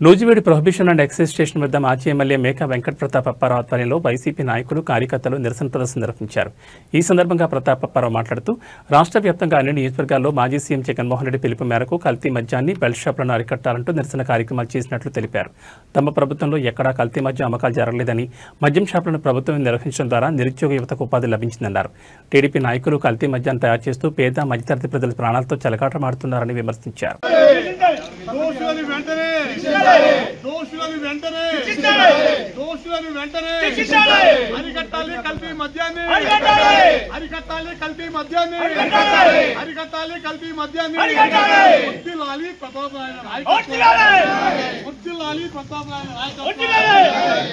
Nuzvid prohibition and excise station వద్ద మాజీ MLA Meka Venkata Pratap Apparao ఆధ్వర్యంలో వైసీపీ నాయకులు కార్యకర్తలు నిరసన ప్రదర్శన నిర్వహించారు. ఈ సందర్భంగా ప్రతాప్ అప్పారావు మాట్లాడుతూ రాష్ట్ర వ్యాప్తంగా అన్ని నియోజకవర్గాల్లో మాజీ సీఎం జగన్మోహన్ రెడ్డి పిలుపు మేరకు కల్తీ మద్యాన్ని బెల్ట్ షాపులను అరికట్టాలంటూ నిరసన కార్యక్రమాలు చేసినట్లు తెలిపారు. తమ ప్రభుత్వంలో ఎక్కడా కల్తీ మద్యం అమ్మకాలు జరగలేదని, మద్యం షాపులను ప్రభుత్వం నిర్వహించడం ద్వారా నిరుద్యోగ యువతకు ఉపాధి లభించిందన్నారు. టీడీపీ నాయకులు కల్తీ మద్యాన్ని తయారు చేస్తూ పేద మధ్యతరగతి ప్రజల ప్రాణాలతో చెలగాటమాడుతున్నారని విమర్శించారు. దోషులను వెంటనే అరికట్టాలి, కల్తీ మద్యాన్ని అరికట్టాలి, కల్తీ మద్యాన్ని అరికట్టాలి, కల్తీ మద్యాన్ని వర్ధిల్లాలి ప్రతాప్ నాయుడు నాయకత్వం, వర్ధిల్లాలి ప్రతాప్ నాయుడు నాయకత్వం,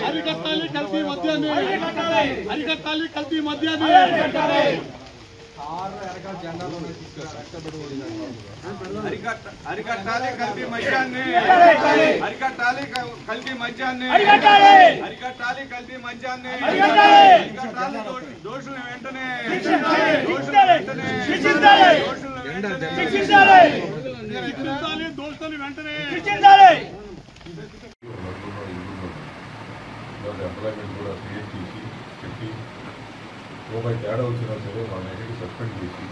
అరికట్టాలి కల్తీ మద్యాన్ని అరికట్టాలి, కల్తీ మద్యాన్ని అరికట్టాలి, కల్తీ మద్యాన్ని అరికట్టాలి, కల్తీ మద్యాన్ని అరికట్టాలి, కల్తీ మద్యాన్ని అరికట్టాలి, దోషులను వెంటనే దోషులను వెంటనే ఎంప్లాయ్మెంట్ కూడా క్రియేట్ చేసి పెట్టి రూపాయి తేడా వచ్చినా సరే మా నెగటివ్ సస్పెండ్ చేసి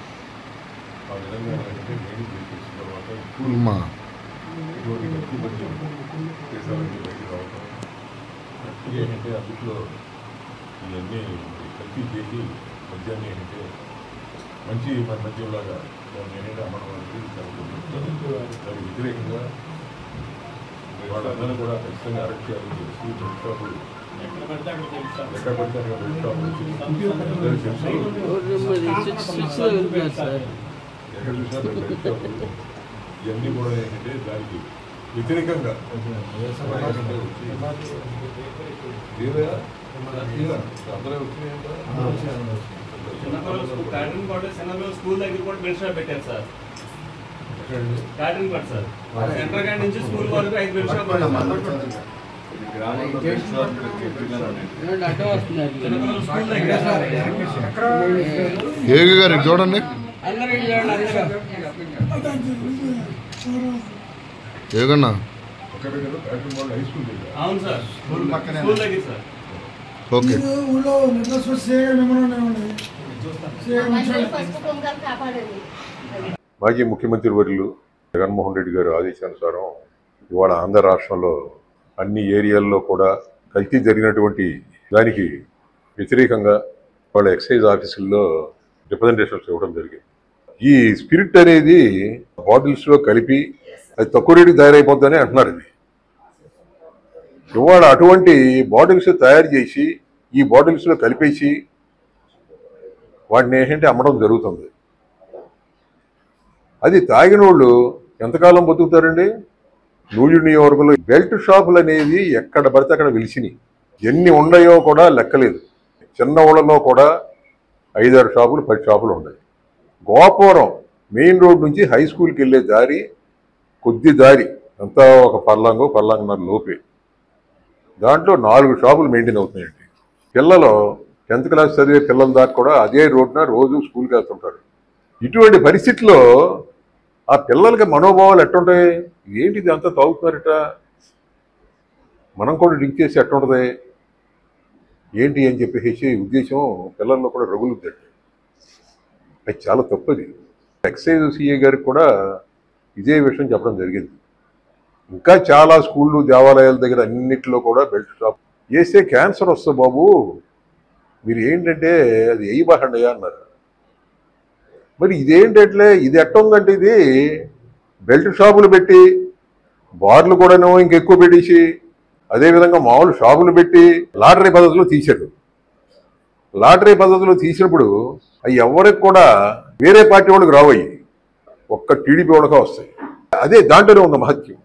ఆ విధంగా ఏంటంటే మెయిన్ చేసిన తర్వాత ఇప్పుడు ఇటువంటి కల్తీ మద్యం దేశాలన్నీ బయటకు రావటం కల్తీ ఏంటంటే అందులో ఇవన్నీ కల్తీ చేసి మద్యాన్ని ఏంటంటే మంచి మద్యంలాగా దాన్ని ఏంటంటే అమ్మడం అనేది దానికి వ్యతిరేకంగా వాళ్ళందరూ కూడా ఖచ్చితంగా అరెస్ట్ చేయాలని చెప్పి బెల్ట్ షాపులు ఎక్కడ పడితే అక్కడ బెల్ట్ షాపులు ఎక్కడ చూసినా బెల్ట్ షాపులు ఇవన్నీ కూడా ఏంటంటే దానికి వ్యతిరేకంగా అందరూ వచ్చినాయి. స్కూల్ దగ్గర కూడా బెల్ట్ షాప్ పెట్టారు sir. Catering sir centre guard నుంచి స్కూల్ వరకు 5 బెల్ట్ షాప్ చూడండి ఏగన్నా అవును సార్ స్కూల్ దగ్గర సార్. ఓకే మాజీ ముఖ్యమంత్రి వర్యులు జగన్మోహన్ రెడ్డి గారి ఆదేశానుసారం ఇవాళ ఆంధ్ర రాష్ట్రంలో అన్ని ఏరియాల్లో కూడా కల్తీ జరిగినటువంటి దానికి వ్యతిరేకంగా వాళ్ళ ఎక్సైజ్ ఆఫీసుల్లో రిప్రజెంటేషన్స్ ఇవ్వడం జరిగింది. ఈ స్పిరిట్ అనేది బాటిల్స్లో కలిపి అది తక్కువ రేటుకి తయారైపోద్దని అంటున్నారు. ఇది ఇవాళ అటువంటి బాటిల్స్ తయారు చేసి ఈ బాటిల్స్లో కలిపేసి వాటిని ఏంటంటే అమ్మడం జరుగుతుంది. అది తాగిన వాళ్ళు ఎంతకాలం బతుకుతారండి? నూజివీడు నియోజకవర్గంలో బెల్ట్ షాపులు అనేది ఎక్కడ పడితే అక్కడ వెలిసినాయి. ఎన్ని ఉన్నాయో కూడా లెక్కలేదు. చిన్న ఊళ్ళలో కూడా 5-6 షాపులు 10 షాపులు ఉన్నాయి. గోపురం మెయిన్ రోడ్ నుంచి హై స్కూల్కి వెళ్ళే దారి కొద్ది దారి అంతా ఒక పర్లాంగన్నర లోపే. దాంట్లో 4 షాపులు మెయింటైన్ అవుతున్నాయండి. పిల్లలు 10th క్లాస్ చదివే పిల్లల దాకా కూడా అదే రోడ్న రోజు స్కూల్కి వెళ్తుంటారు. ఇటువంటి పరిస్థితుల్లో ఆ పిల్లలకి మనోభావాలు ఎట్టుంటాయి? ఏంటిది అంతా తాగుతున్నారట, మనం కూడా డ్రింక్ చేసి ఎట్టుంటుంది ఏంటి అని చెప్పేసి ఉద్దేశం పిల్లల్లో కూడా రగులుద్దండి. అది చాలా తప్పది. ఎక్సైజ్ సిఐ గారికి కూడా ఇదే విషయం చెప్పడం జరిగింది. ఇంకా చాలా స్కూళ్ళు దేవాలయాల దగ్గర అన్నింటిలో కూడా బెల్ట్ షాప్ వేస్తే క్యాన్సర్ వస్తుంది బాబు, మీరు ఏంటంటే అది వేయబాకండి అన్నారు. మరి ఇదేంటట్లే ఇది ఎట్టుందంటే ఇది బెల్ట్ షాపులు పెట్టి బార్లు కూడాను ఇంకెక్కువ పెట్టేసి అదేవిధంగా మామూలు షాపులు పెట్టి లాటరీ పద్ధతిలో తీశారు. లాటరీ పద్ధతిలో తీసినప్పుడు అవి ఎవరికి కూడా వేరే పార్టీ వాళ్ళకి రావయ్యి, ఒక్క టీడీపీ వాళ్ళకే వస్తాయి. అదే దాంట్లోనే ఉంది మహత్యం.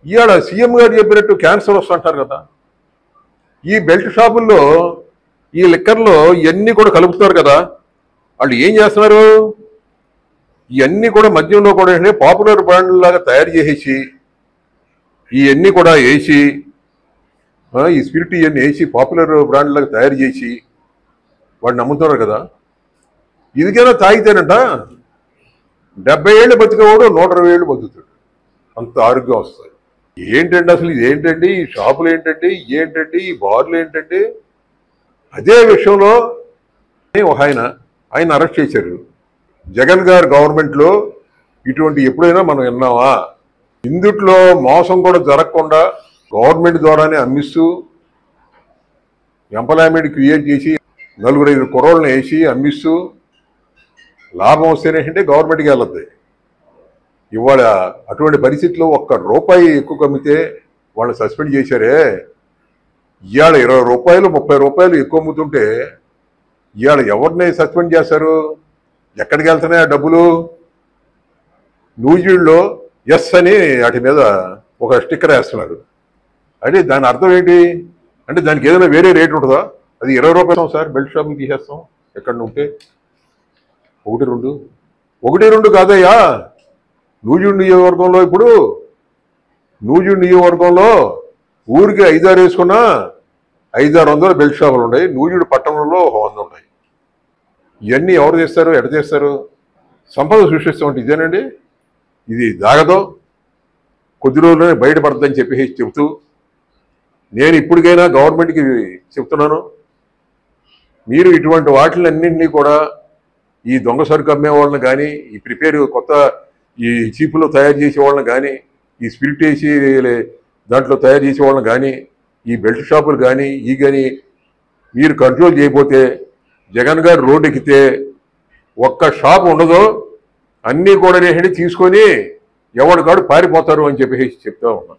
ఇవాళ సీఎం గారు చెప్పినట్టు క్యాన్సర్ వస్తుంటారు కదా, ఈ బెల్ట్ షాపుల్లో ఈ లిక్కర్లో ఇవన్నీ కూడా కలుపుతున్నారు కదా. వాళ్ళు ఏం చేస్తున్నారు? ఇవన్నీ కూడా మద్యంలో కూడా పాపులర్ బ్రాండ్ లాగా తయారు చేసేసి ఇవన్నీ కూడా వేసి ఈ స్పిరిట్ ఇవన్నీ వేసి పాపులర్ బ్రాండ్ లాగా తయారు చేసి వాడిని నమ్ముతున్నారు కదా. ఇదికైనా తాగితేనంట 70 ఏళ్ళు బతికేవాడు 120 ఏళ్ళు బతుకుతాడు, అంత ఆరోగ్యం వస్తుంది. ఏంటండి అసలు ఇదేంటండి, ఈ షాపులు ఏంటండి, ఏంటండి ఈ బార్లు ఏంటండి? అదే విషయంలో ఒక ఆయన అరెస్ట్ చేశారు. జగన్ గారు గవర్నమెంట్లో ఇటువంటి ఎప్పుడైనా మనం విన్నామా? ఇందుట్లో మోసం కూడా జరగకుండా గవర్నమెంట్ ద్వారానే అమ్మిస్తూ ఎంప్లాయ్మెంట్ క్రియేట్ చేసి 4-5 కుర్రోళ్ళని వేసి అమ్మిస్తూ లాభం వస్తేనే గవర్నమెంట్కి వెళ్ళద్ది. ఇవాళ అటువంటి పరిస్థితుల్లో ₹1 ఎక్కువ అమ్మితే వాళ్ళు సస్పెండ్ చేశారే. ఇవాళ ₹20, ₹30 ఎక్కువ అమ్ముతుంటే ఇవాళ ఎవరిని సస్పెండ్ చేస్తారు? ఎక్కడికి వెళ్తున్నాయి ఆ డబ్బులు? న్యూజిలాండ్లో ఎస్ అని వాటి మీద ఒక స్టిక్కర్ వేస్తున్నారు. అంటే దాని అర్థం ఏంటి అంటే దానికి ఏదైనా వేరే రేట్ ఉంటుందా? అది ₹20 సార్, బెల్ట్ షాపులు తీసేస్తాం ఎక్కడ ఉంటే. 1-2 కాదయ్యా. న్యూజిలాండ్ నియోజకవర్గంలో ఇప్పుడు ఊరికి 5-6 వేసుకున్నా 500-600 బెల్ట్ షాపులు ఉన్నాయి. న్యూజిలాండ్ పట్టణంలో 100 ఉన్నాయి. ఇవన్నీ ఎవరు చేస్తారు, ఎట చేస్తారు? సంపద సృష్టిస్తామంటే ఇదేనండి. ఇది జాగదో, కొద్ది రోజుల్లోనే బయటపడద్దని చెబుతూ నేను ఇప్పటికైనా గవర్నమెంట్కి చెప్తున్నాను, మీరు ఇటువంటి వాటిలన్నింటినీ కూడా ఈ దొంగ సరుకు అమ్మే వాళ్ళని కానీ, ఈ కొత్త ఈ చీపులు తయారు చేసే వాళ్ళని కానీ, ఈ స్పిరిట్ వేసి దాంట్లో తయారు చేసే వాళ్ళని కానీ, ఈ బెల్ట్ షాపులు కానీ మీరు కంట్రోల్ చేయకపోతే జగన్ గారు రోడ్డు ఎక్కితే ఒక్క షాప్ ఉండదో, అన్నీ కూడా తీసుకొని ఎవరికాడు పారిపోతారు అని చెప్తా ఉన్నా.